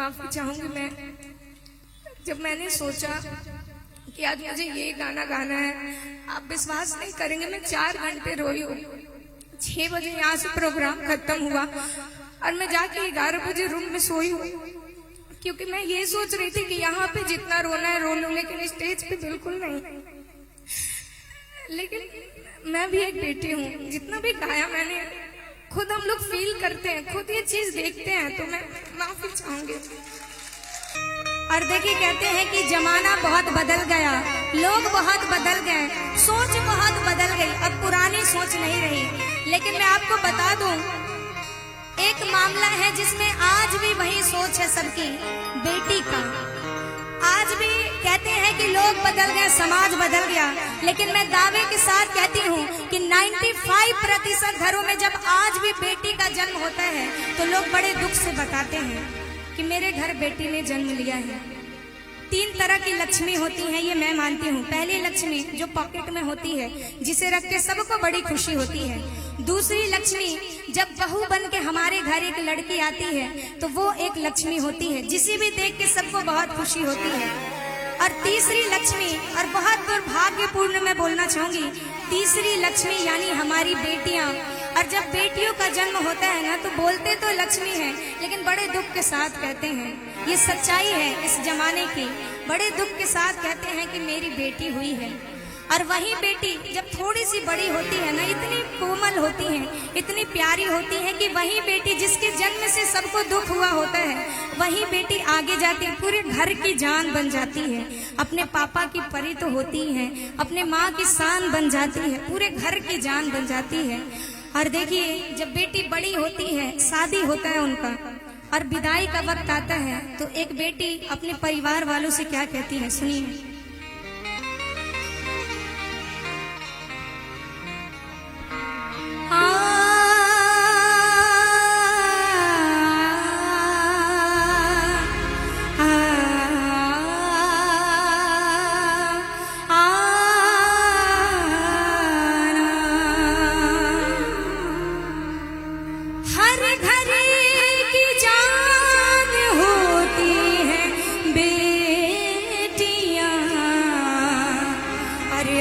माफी चाहूंगी मैं। जब मैंने सोचा कि आज मुझे ये गाना गाना है, आप विश्वास नहीं करेंगे, मैं 4 घंटे रोई हूँ। 6 बजे यहाँ से प्रोग्राम खत्म हुआ और मैं जाके 11 बजे रूम में सोई हूँ, क्योंकि मैं ये सोच रही थी कि यहाँ पे जितना रोना है रो लूं, लेकिन स्टेज पे बिल्कुल नहीं। लेकिन मैं भी एक बेटी हूँ, जितना भी गाया मैंने, खुद हम लोग फील करते हैं, खुद ये चीज देखते हैं, तो मैं माफी चाहूंगी। और देखिए, कहते हैं कि जमाना बहुत बदल गया, लोग बहुत बदल गए, सोच बहुत बदल गई, अब पुरानी सोच नहीं रही। लेकिन मैं आपको बता दूं, एक मामला है जिसमें आज भी वही सोच है सबकी, बेटी का। आज भी कहते हैं कि लोग बदल गए, समाज बदल गया, लेकिन मैं दावे के साथ कहती हूँ कि 95% घरों में जब आज भी बेटी का जन्म होता है तो लोग बड़े दुख से बताते हैं कि मेरे घर बेटी ने जन्म लिया है। 3 तरह की लक्ष्मी होती है, ये मैं मानती हूँ। पहली लक्ष्मी जो पॉकेट में होती है, जिसे रख के सबको बड़ी खुशी होती है। दूसरी लक्ष्मी, जब बहू बन के हमारे घर एक लड़की आती है तो वो एक लक्ष्मी होती है, जिसे भी देख के सबको बहुत खुशी होती है। और तीसरी लक्ष्मी, और बहुत दुर्भाग्यपूर्ण मैं बोलना चाहूंगी, तीसरी लक्ष्मी यानी हमारी बेटियां। और जब बेटियों का जन्म होता है ना, तो बोलते तो लक्ष्मी है, लेकिन बड़े दुख के साथ कहते हैं, ये सच्चाई है इस जमाने की, बड़े दुख के साथ कहते हैं कि मेरी बेटी हुई है। और वही बेटी जब थोड़ी सी बड़ी होती है ना, इतनी कोमल होती है, इतनी प्यारी होती है कि वही बेटी जिसके जन्म से सबको दुख हुआ होता है, वही बेटी आगे जाके पूरे घर की जान बन जाती है। अपने पापा की परी तो होती है, अपने माँ की शान बन जाती है, पूरे घर की जान बन जाती है। और देखिए, जब बेटी बड़ी होती है, शादी होता है उनका और विदाई का वक्त आता है, तो एक बेटी अपने परिवार वालों से क्या कहती है, सुनिए।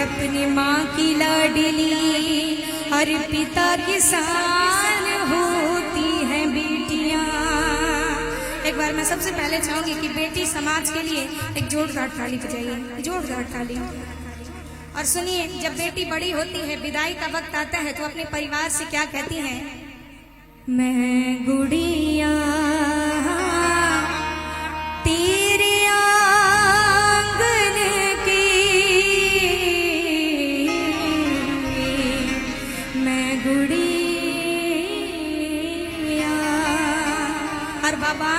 अपनी माँ की लाडली और पिता की शान होती है बेटियाँ। एक बार मैं सबसे पहले चाहूंगी कि बेटी समाज के लिए एक जोरदार ताली बजाइए, जोरदार ताली। और सुनिए, जब बेटी बड़ी होती है, विदाई का वक्त आता है, तो अपने परिवार से क्या कहती है, मैं गुड़िया बाबा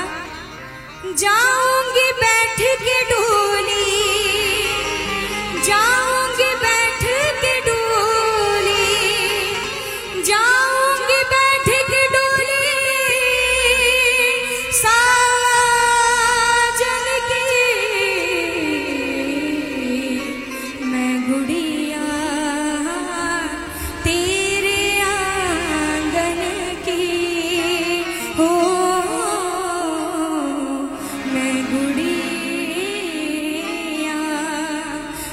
जाऊंगी बैठ के डोली, जाऊंगी बैठ के डोली, जाऊंगी बैठ के डोली, साजन की मैं गुड़िया तेरे आंगन की हो।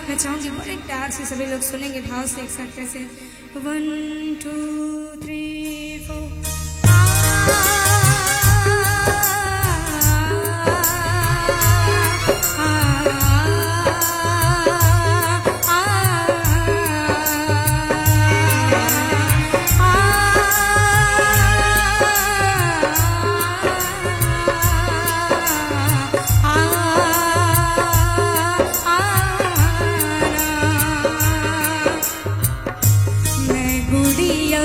मैं चाहूंगी बड़े प्यार से सभी लोग सुनेंगे, भाव से एक साथ कैसे 1 2 3 4। गुड़िया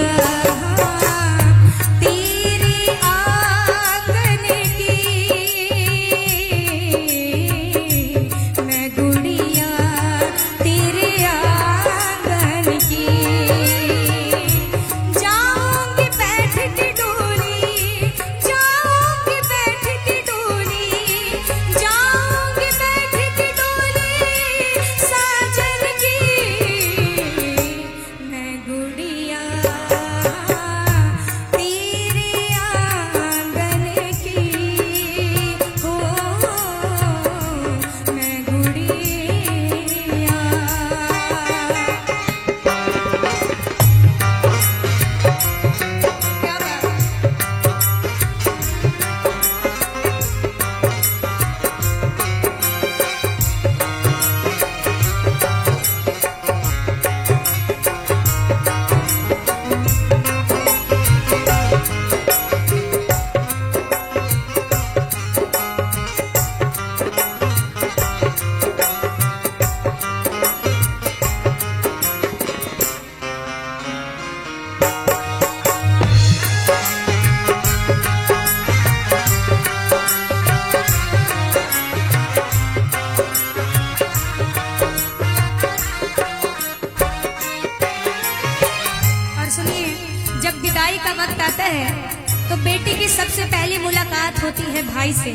मुलाकात होती है भाई से,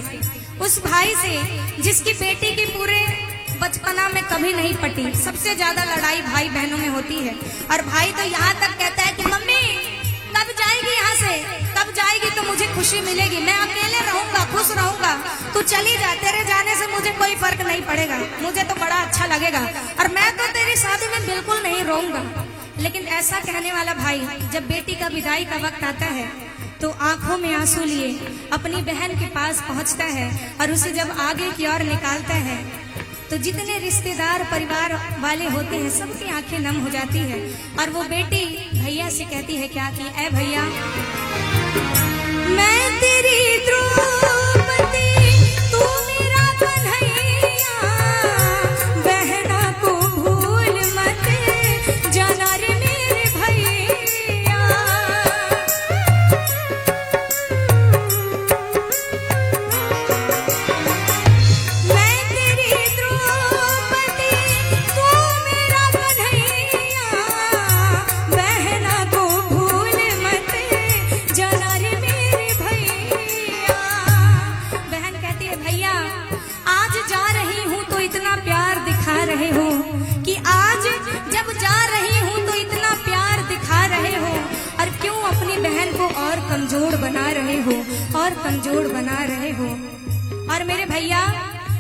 उस भाई से जिसकी बेटी की पूरे बचपना में कभी नहीं पटी। सबसे ज्यादा लड़ाई भाई बहनों में होती है। और भाई तो यहाँ तक कहता है कि मम्मी कब जाएगी यहाँ से, कब जाएगी तो मुझे खुशी मिलेगी, मैं अकेले रहूंगा, खुश रहूंगा, तू चली जा, तेरे जाने से मुझे कोई फर्क नहीं पड़ेगा, मुझे तो बड़ा अच्छा लगेगा और मैं तो तेरी शादी में बिल्कुल नहीं रहूंगा। लेकिन ऐसा कहने वाला भाई जब बेटी का विदाई का वक्त आता है तो आंखों में आंसू लिए अपनी बहन के पास पहुंचता है और उसे जब आगे की ओर निकालता है तो जितने रिश्तेदार परिवार वाले होते हैं सबकी आंखें नम हो जाती है। और वो बेटी भैया से कहती है क्या कि ऐ भैया, मैं तेरी द्रौपदी, तू मेरा कन्हैया, बहना को भूल मत जाना रे मेरे भैया। मैं तेरी द्रौपदी, तू मेरा कन्हैया, बहना को भूल मत जाना रे मेरे भैया। बहन कहती है भैया आज जा रही हूँ तो इतना प्यार दिखा रहे हो कि आज जब जा रही हूँ तो इतना प्यार दिखा रहे हो और क्यों अपनी बहन को और कमजोर बना रहे हो, और कमजोर बना रहे हो। और मेरे भैया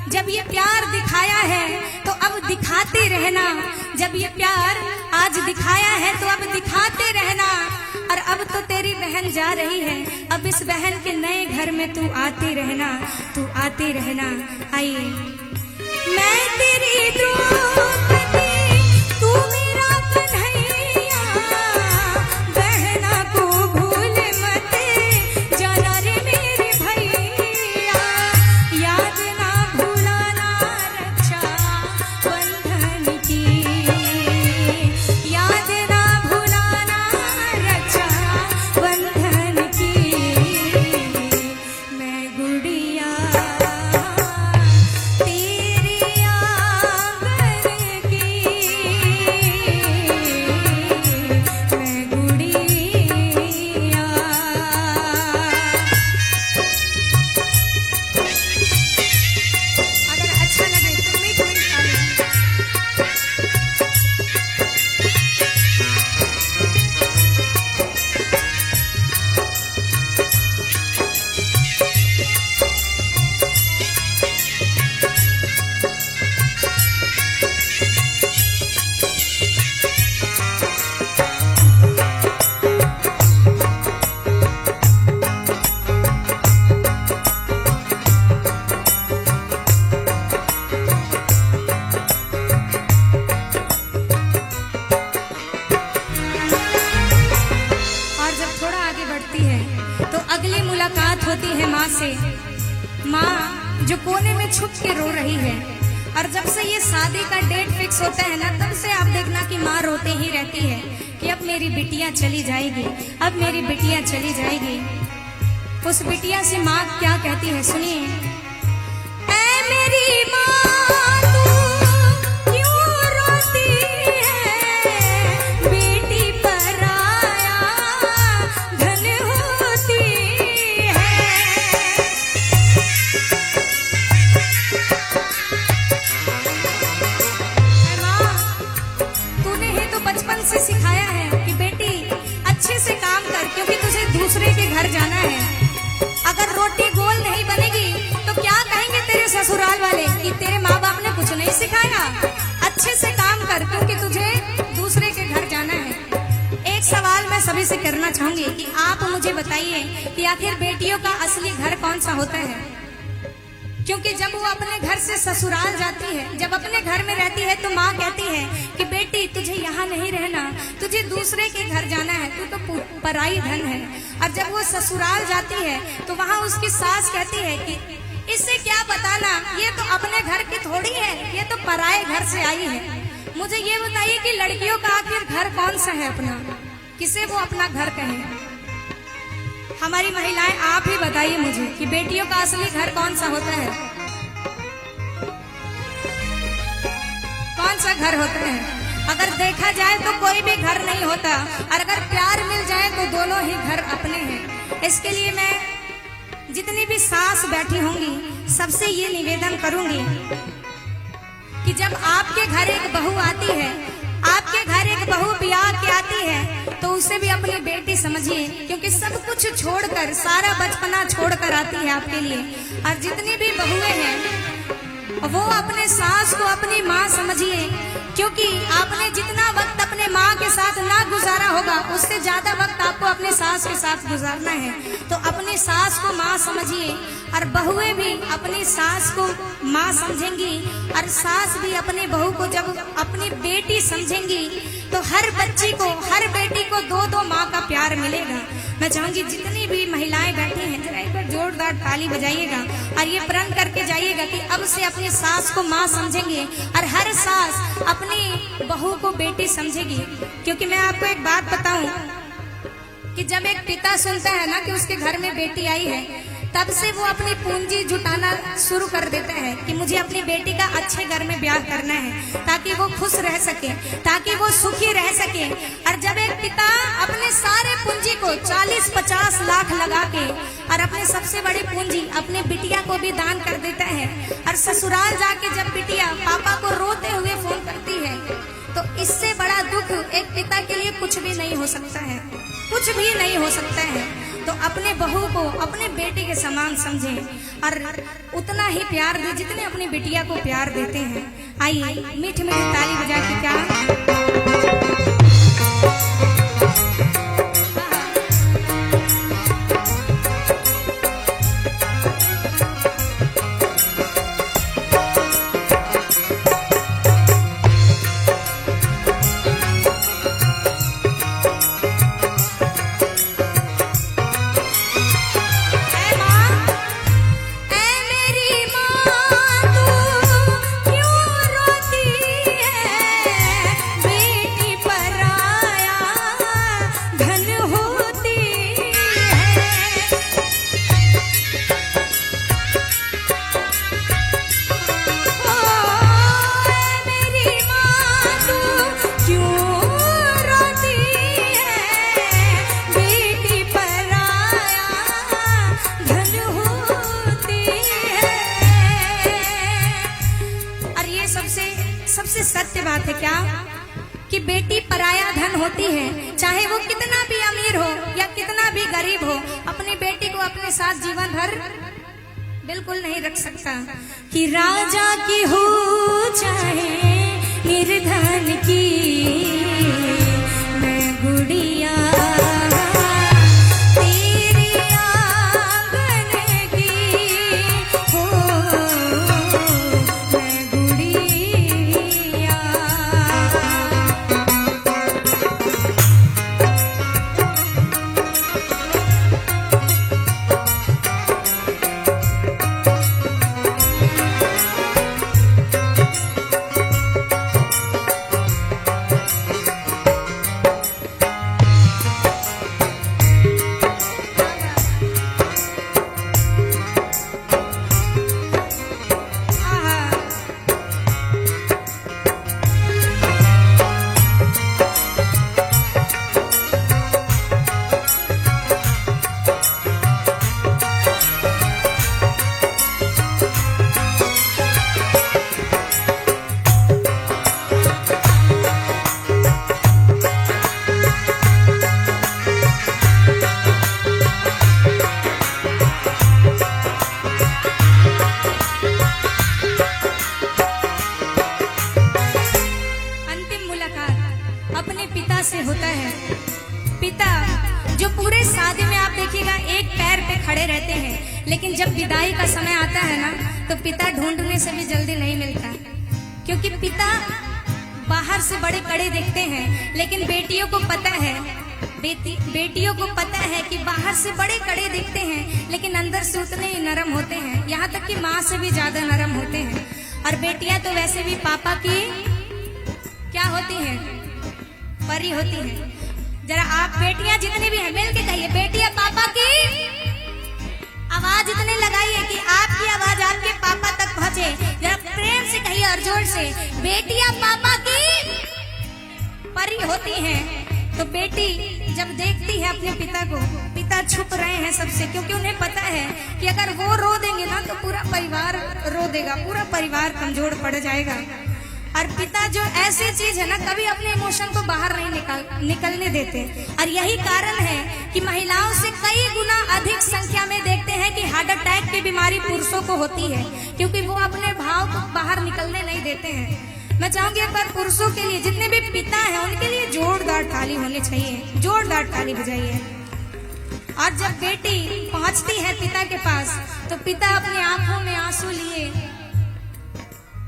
जब ये प्यार दिखाया है तो अब दिखाते रहना, जब ये प्यार आज दिखाया है तो अब दिखाते रहना। और अब तो तेरी बहन जा रही है, अब इस बहन के नए घर में तू आते रहना, तू आते रहना। आइए, मैं तेरी द्रौपदी, तू मेरा कन्हैया, बहना को भूल मत जाना रे मेरे भैया। याद ना भुलाना रक्षा बंधन की, याद ना भुलाना रक्षा बंधन की। मैं गुड़िया तेरे आंगन की, मैं गुड़िया। अगर अच्छा लगे तो मैं कोई और जब थोड़ा आगे बढ़ती है तो अगली मुलाकात होती है माँ से। माँ जो कोने में छुप के रो रही है। और जब से ये शादी का डेट फिक्स होता है ना तब से आप देखना कि माँ रोते ही रहती है कि अब मेरी बिटिया चली जाएगी, अब मेरी बिटिया चली जाएगी। उस बिटिया से माँ क्या कहती है सुनिए। ऐ मेरी माँ तू क्यों रोती है, बेटी पराया धन होती है। ऐ माँ, तूने ही तो बचपन से सिखाया है कि बेटी अच्छे से काम कर, क्योंकि तुझे दूसरे के घर जाना है। अगर रोटी गोल नहीं बनेगी तो क्या कहेंगे तेरे ससुराल वाले कि तेरे माँ बाप ने कुछ नहीं सिखाया। अच्छे से काम कर क्योंकि तुझे दूसरे के घर जाना है। एक सवाल मैं सभी से करना चाहूंगी कि आप मुझे बताइए कि आखिर बेटियों का असली घर कौन सा होता है। क्योंकि जब वो अपने घर से ससुराल जाती है, जब अपने घर में रहती है तो माँ कहती है कि बेटी तुझे यहाँ नहीं रहना, तुझे दूसरे के घर जाना है, तू तो पराई धन है। और जब वो ससुराल जाती है तो वहाँ उसकी सास कहती है कि इससे क्या बताना, ये तो अपने घर की थोड़ी है, ये तो पराए घर से आई है। मुझे ये बताइए कि लड़कियों का आखिर घर कौन सा है अपना, किसे वो अपना घर कहें। हमारी महिलाएं आप ही बताइए मुझे कि बेटियों का असली घर कौन सा होता है, कौन सा घर होता है। अगर देखा जाए तो कोई भी घर नहीं होता, और अगर प्यार मिल जाए तो दोनों ही घर अपने हैं। इसके लिए मैं जितनी भी सास बैठी होंगी सबसे ये निवेदन करूंगी कि जब आपके घर एक बहू आती है, आपके घर एक बहू ब्याह के आती है, तो उसे भी अपनी बेटी समझिए, क्योंकि सब कुछ छोड़कर, सारा बचपना छोड़कर आती है आपके लिए। और जितनी भी बहुएं हैं वो अपने सास को अपनी माँ समझिए, क्योंकि आपने जितना वक्त अपने माँ के साथ ना गुजारा होगा उससे ज्यादा वक्त आपको अपने सास के साथ गुजारना है। तो अपनी सास को माँ समझिए, और बहुएं भी अपनी सास को माँ समझेंगी, और सास भी अपने बहू को जब अपनी बेटी समझेंगी तो हर बच्ची को, हर बेटी को दो दो माँ का प्यार मिलेगा। मैं चाहूंगी जितनी भी महिलाएं बैठी हैं जरा एक बार जोरदार ताली बजाइएगा और ये प्रण करके जाइएगा कि अब से अपनी सास को माँ समझेंगे और हर सास अपनी बहू को बेटी समझेगी। क्योंकि मैं आपको एक बात बताऊं कि जब एक पिता सुनता है ना कि उसके घर में बेटी आई है, तब से वो अपनी पूंजी जुटाना शुरू कर देता है कि मुझे अपनी बेटी का अच्छे घर में ब्याह करना है ताकि वो खुश रह सके, ताकि वो सुखी रह सके। और जब एक पिता अपने सारे पूंजी को 40-50 लाख लगा के और अपने सबसे बड़ी पूंजी अपने बिटिया को भी दान कर देता है, और ससुराल जाके जब बिटिया पापा को रोते हुए फोन करती है, तो इससे बड़ा दुख एक पिता के लिए कुछ भी नहीं हो सकता है, कुछ भी नहीं हो सकता है। तो अपने बहू को अपने बेटी के समान समझें और उतना ही प्यार दें जितने अपनी बिटिया को प्यार देते हैं। आइए मीठी मीठी ताली बजा के क्या सबसे सत्य बात है क्या कि बेटी पराया धन होती है। चाहे वो कितना भी अमीर हो या कितना भी गरीब हो, अपनी बेटी को अपने साथ जीवन भर बिल्कुल नहीं रख सकता। कि राजा की हो चाहे निर्धन की मैं गुड़िया से होता है। पिता जो पूरे शादी में आप देखिएगा एक पैर पे खड़े रहते हैं, लेकिन जब विदाई का समय आता है ना तो पिता ढूंढने से भी जल्दी नहीं मिलता, क्योंकि पिता बाहर से बड़े कड़े दिखते हैं, लेकिन बेटियों को पता है, बेटियों को पता है कि बाहर से बड़े कड़े दिखते हैं लेकिन अंदर से उतने ही नरम होते हैं, यहाँ तक कि माँ से भी ज्यादा नरम होते हैं। और बेटियां तो वैसे भी पापा की क्या होती हैं, परी होती हैं। जरा आप बेटियां जितनी भी हैं मिल के कहिए, बेटियां पापा की आवाज इतने लगाइए कि आपकी आवाज आपके पापा तक पहुंचे। जरा प्रेम से कहिए और जोर से, बेटियां पापा की परी होती हैं। तो बेटी जब देखती है अपने पिता को, पिता छुप रहे हैं सबसे, क्योंकि उन्हें पता है कि अगर वो रो देंगे ना तो पूरा परिवार रो देगा, पूरा परिवार कमजोर पड़ जाएगा। और पिता जो ऐसी चीज है ना, कभी अपने इमोशन को बाहर नहीं निकलने देते। और यही कारण है कि महिलाओं से कई गुना अधिक संख्या में देखते हैं कि हार्ट अटैक की बीमारी पुरुषों को होती है, क्योंकि वो अपने भाव को बाहर निकलने नहीं देते हैं। मैं चाहूंगी एक बार पुरुषों के लिए, जितने भी पिता हैं उनके लिए जोरदार ताली होनी चाहिए, जोरदार ताली बजाइए। और जब बेटी पहुंचती है पिता के पास तो पिता अपनी आंखों में आंसू लिए,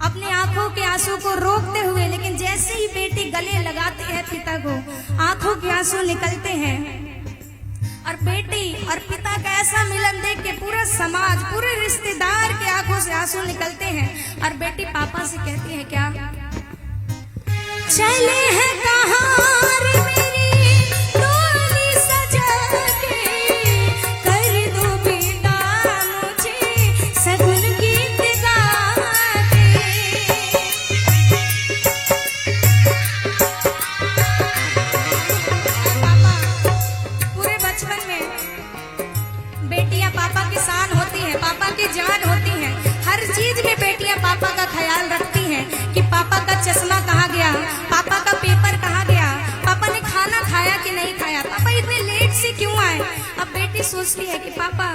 अपनी आंखों के आंसू को रोकते हुए, लेकिन जैसे ही बेटी गले लगाती है पिता को, आंखों के आंसू निकलते हैं। और बेटी और पिता का ऐसा मिलन देख के पूरा समाज, पूरे रिश्तेदार के आंखों से आंसू निकलते हैं। और बेटी पापा से कहती है क्या, चले हैं कहाँ रे मेरी डोली सजा के, कर दो बेटा मुझे सगुन गीत गा के। पापा पूरे बचपन में बेटियां पापा की शान होती हैं, पापा की जान होती हैं। हर चीज में बेटियां पापा का ख्याल रखती हैं कि पापा का चश्मा कहाँ गया, पापा का पेपर कहाँ गया, पापा ने खाना खाया कि नहीं खाया, पापा इतने लेट से क्यों आए। अब बेटी सोचती है कि पापा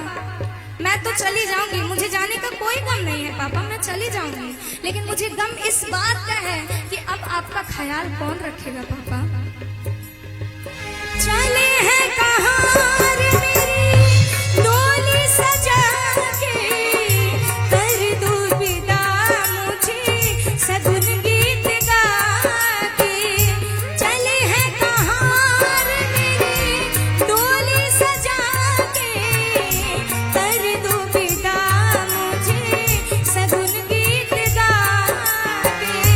मैं तो चली जाऊंगी, मुझे जाने का कोई गम नहीं है पापा, मैं चली जाऊंगी, लेकिन मुझे गम इस बात का है कि अब आपका ख्याल कौन रखेगा पापा। चले हैं कहाँ रे मेरी डोली सजा के, कर दो विदा मुझे सगुन गीत गा के। चले हैं कहाँ रे मेरी डोली सजा के, कर दो विदा मुझे सगुन गीत गा के।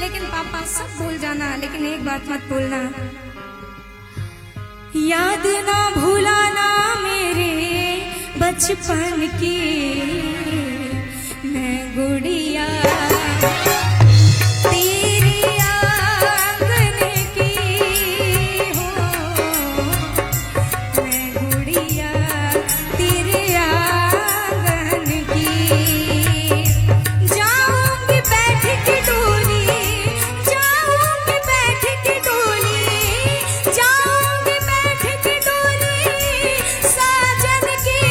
लेकिन पापा सब भूल जाना, लेकिन एक बात मत भूलना, याद ना भूलाना मेरे बचपन की मैं गुड़िया, तेरी आंगन की हो, मैं गुड़िया तेरे आंगन की। जाऊंगी बैठ के डोली, जाऊंगी बैठ के डोली, जाऊंगी बैठ के डोली साजन की,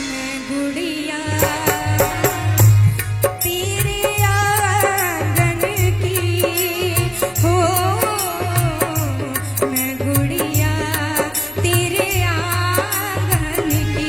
मैं गुड़िया तेरे आंगन की हो, मैं गुड़िया तेरे आंगन की।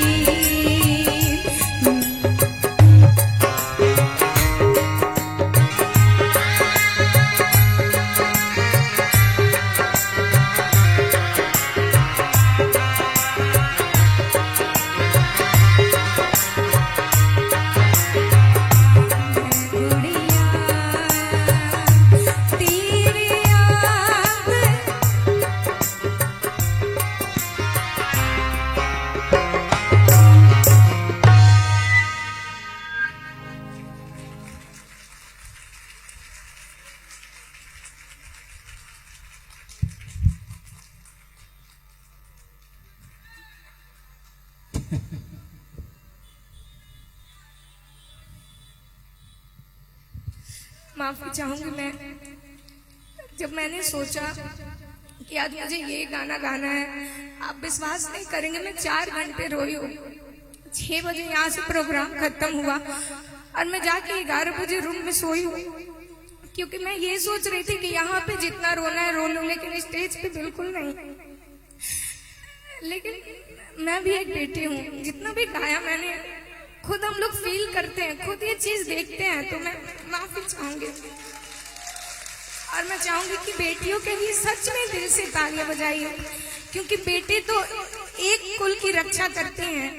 माफी चाहूंगी मैं, जब मैंने सोचा कि आज मुझे ये गाना गाना है, आप विश्वास नहीं करेंगे मैं 4 घंटे रोई हूँ। 6 बजे यहाँ से प्रोग्राम खत्म हुआ और मैं जाके 11 बजे रूम में सोई हूँ, क्योंकि मैं ये सोच रही थी कि यहाँ पे जितना रोना है रो लूं, लेकिन स्टेज पे बिल्कुल नहीं। लेकिन मैं भी एक बेटी हूँ, जितना भी गाया मैंने, खुद हम लोग फील करते हैं, खुद ये चीज देखते हैं, तो मैं माफी चाहूंगी। और मैं चाहूंगी कि बेटियों के लिए सच में दिल से तालियां बजाइए, क्योंकि बेटे तो एक कुल की रक्षा करते हैं,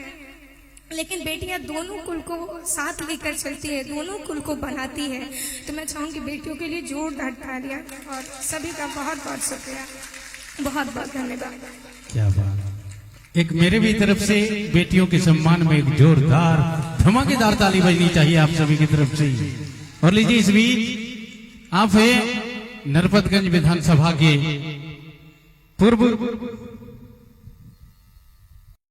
लेकिन बेटियां दोनों कुल को साथ लेकर चलती है, दोनों कुल को बनाती है। तो मैं चाहूंगी बेटियों के लिए जोरदार तालियां, और सभी का बहुत बहुत शुक्रिया, बहुत बहुत धन्यवाद। क्या बात। एक मेरे भी तरफ से बेटियों के सम्मान में एक जोरदार धमाकेदार ताली बजनी चाहिए आप सभी की तरफ से। और लीजिए इस बीच आप है नरपतगंज विधानसभा के पूर्व